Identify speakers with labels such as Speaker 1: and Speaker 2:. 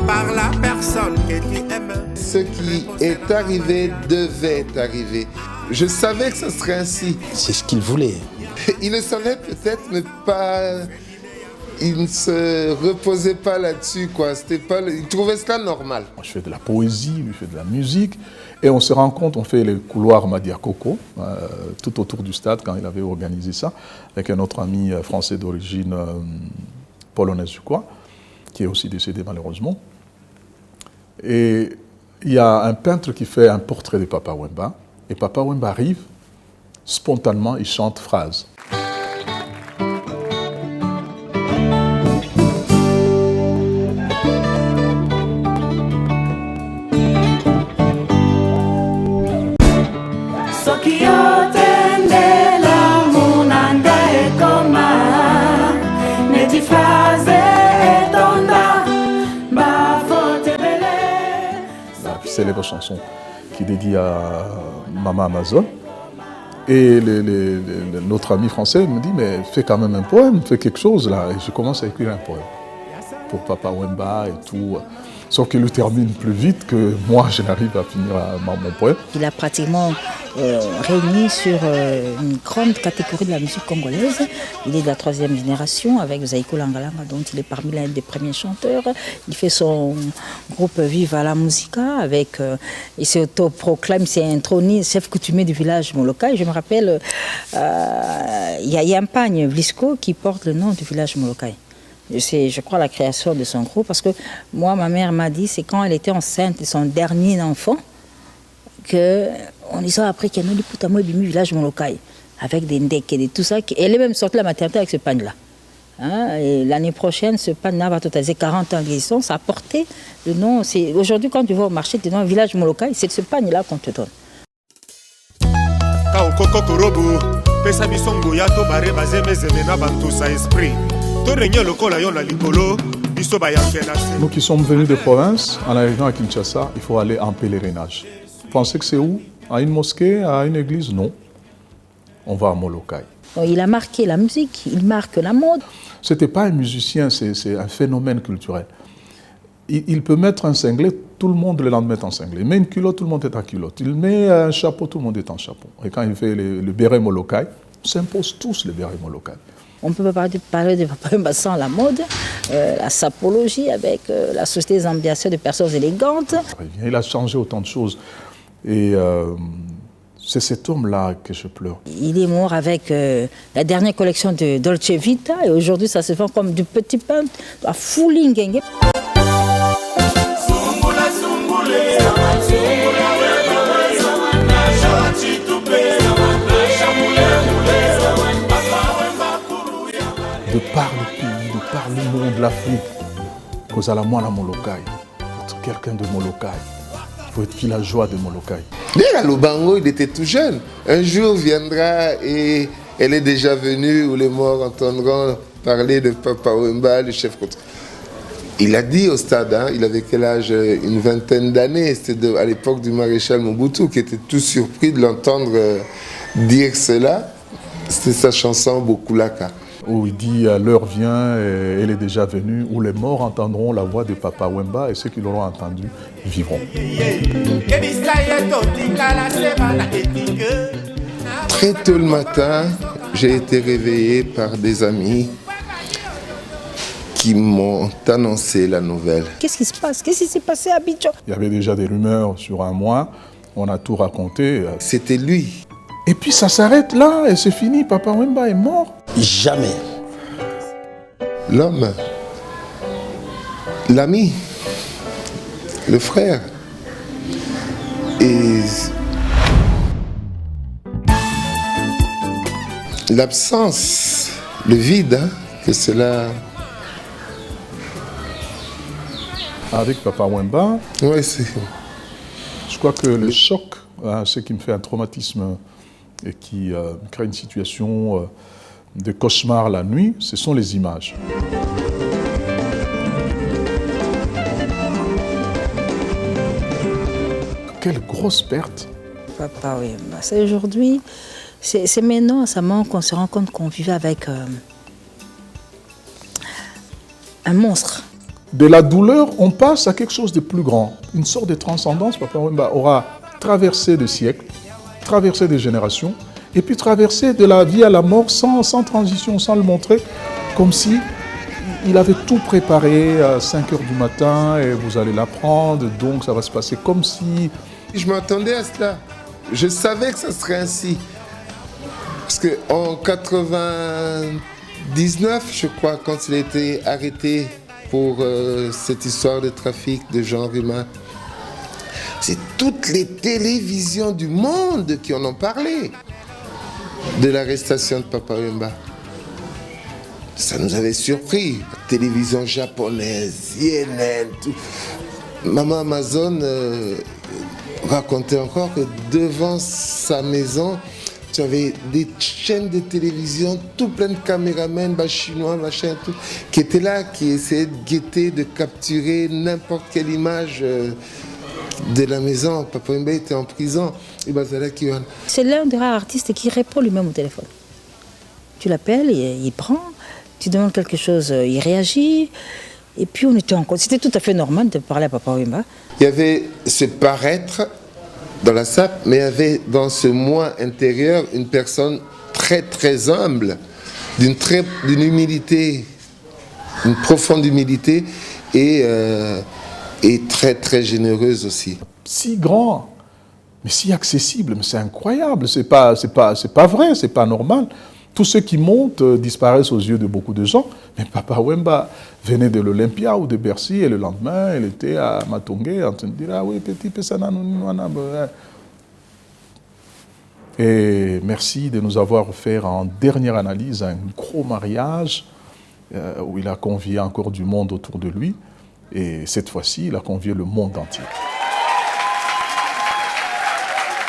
Speaker 1: par la personne que tu aimes.
Speaker 2: Ce qui est arrivé devait arriver. Je savais que ce serait ainsi.
Speaker 3: C'est ce qu'il voulait.
Speaker 2: Il le savait peut-être, mais pas... Il ne se reposait pas là-dessus, quoi. C'était pas... Il trouvait cela normal.
Speaker 4: Je fais de la poésie, lui fait de la musique. Et on se rencontre, on fait les couloirs Madiakoko, tout autour du stade, quand il avait organisé ça, avec un autre ami français d'origine polonaise, je crois, qui est aussi décédé malheureusement. Et il y a un peintre qui fait un portrait de Papa Wemba. Et Papa Wemba arrive, spontanément, il chante phrase. Célèbre chanson qui dédie à Maman Amazon. Et notre ami français me dit, mais fais quand même un poème, fais quelque chose là. Et je commence à écrire un poème pour Papa Wemba et tout. Sauf qu'il le termine plus vite que moi, je n'arrive à finir mon poème.
Speaker 5: Il a pratiquement réuni sur une grande catégorie de la musique congolaise. Il est de la 3e génération avec Zaïko Langalanga, dont il est parmi l'un des premiers chanteurs. Il fait son groupe Viva la Musica avec, il s'autoproclame, c'est un intronisé, chef coutumier du village Molokai. Je me rappelle, il y a un pagne Vlisco qui porte le nom du village Molokai. C'est, je crois, la création de son groupe, parce que moi, ma mère m'a dit, c'est quand elle était enceinte de son dernier enfant, qu'on lui a appris qu'il y a un village Molokai, avec des ndek et tout ça. Elle est même sortie de la maternité avec ce pagne-là. Hein, et l'année prochaine, ce pagne-là va totaliser 40 ans d'existence. Ça a porté le nom. Aujourd'hui, quand tu vas au marché, tu donnes village Molokai, c'est ce pagne-là qu'on te donne.
Speaker 4: Nous qui sommes venus de province, en arrivant à Kinshasa, il faut aller en pèlerinage. Vous pensez que c'est où? À une mosquée, à une église? Non. On va à Molokai.
Speaker 5: Il a marqué la musique, il marque la mode.
Speaker 4: Ce n'était pas un musicien, c'est un phénomène culturel. Il peut mettre un singlet, tout le monde le lendemain est en singlet. Il met une culotte, tout le monde est en culotte. Il met un chapeau, tout le monde est en chapeau. Et quand il fait le béret Molokai, on s'impose tous le béret Molokai.
Speaker 5: On ne peut pas parler de Papa Wemba sans la mode, la sapologie avec la société des ambiations de personnes élégantes.
Speaker 4: Il a changé autant de choses. Et c'est cet homme-là que je pleure.
Speaker 5: Il est mort avec la dernière collection de Dolce Vita et aujourd'hui ça se vend comme du petit pain à fouling.
Speaker 4: De par le pays, de par le monde, l'Afrique, vous allez moi à Molokai, être quelqu'un de Molokai, il faut être villageois de Molokai.
Speaker 2: À Lubango, il était tout jeune. Un jour viendra et elle est déjà venue où les morts entendront parler de Papa Wemba, le chef contre. Il a dit au stade, hein, il avait quel âge? Une vingtaine d'années. C'était à l'époque du maréchal Mobutu qui était tout surpris de l'entendre dire cela. C'était sa chanson Bokulaka.
Speaker 4: Où il dit l'heure vient, et elle est déjà venue, où les morts entendront la voix de Papa Wemba et ceux qui l'auront entendu vivront.
Speaker 2: Très tôt le matin, j'ai été réveillé par des amis qui m'ont annoncé la nouvelle.
Speaker 5: Qu'est-ce qui se passe? Qu'est-ce qui s'est passé à Abidjan?
Speaker 4: Il y avait déjà des rumeurs sur un mois, on a tout raconté.
Speaker 2: C'était lui.
Speaker 4: Et puis ça s'arrête là et c'est fini, Papa Wemba est mort.
Speaker 3: Jamais.
Speaker 2: L'homme, l'ami, le frère. Et l'absence, le vide, hein, que cela...
Speaker 4: Avec Papa Wemba,
Speaker 2: ouais, c'est...
Speaker 4: je crois que le choc, hein, ce qui me fait un traumatisme et qui crée une situation de cauchemar la nuit, ce sont les images. Quelle grosse perte.
Speaker 5: Papa Wemba, c'est aujourd'hui, c'est maintenant à sa mort qu'on se rend compte qu'on vivait avec un monstre.
Speaker 4: de la douleur, on passe à quelque chose de plus grand. Une sorte de transcendance. Papa Wemba aura traversé des siècles, traversé des générations, et puis traversé de la vie à la mort sans transition, sans le montrer, comme si il avait tout préparé à 5 heures du matin, et vous allez l'apprendre, donc ça va se passer comme si...
Speaker 2: Je m'attendais à cela. Je savais que ça serait ainsi. Parce qu'en 99, je crois, quand il a été arrêté pour cette histoire de trafic de genre humain, c'est toutes les télévisions du monde qui en ont parlé de l'arrestation de Papa Wemba. Ça nous avait surpris. La télévision japonaise, CNN, tout. Maman Amazon racontait encore que devant sa maison, tu avais des chaînes de télévision, tout plein de caméramans, chinois, machin, tout, qui étaient là, qui essayaient de guetter, de capturer n'importe quelle image de la maison. Papa Wemba était en prison.
Speaker 5: C'est l'un des rares artistes qui répond lui-même au téléphone. Tu l'appelles, il prend, tu demandes quelque chose, il réagit. Et puis on était en compte. C'était tout à fait normal de parler à Papa Wemba.
Speaker 2: Il y avait ce paraître dans la sape, mais il y avait dans ce moi intérieur une personne très très humble, d'une humilité, une profonde humilité et très très généreuse aussi.
Speaker 4: Si grand, mais si accessible, mais c'est incroyable, c'est pas vrai, c'est pas normal. Tous ceux qui montent disparaissent aux yeux de beaucoup de gens. Mais Papa Wemba venait de l'Olympia ou de Bercy et le lendemain, il était à Matongé en train de dire « Ah oui, petit Pessana, Et merci de nous avoir fait en dernière analyse un gros mariage où il a convié encore du monde autour de lui. Et cette fois-ci, il a convié le monde entier.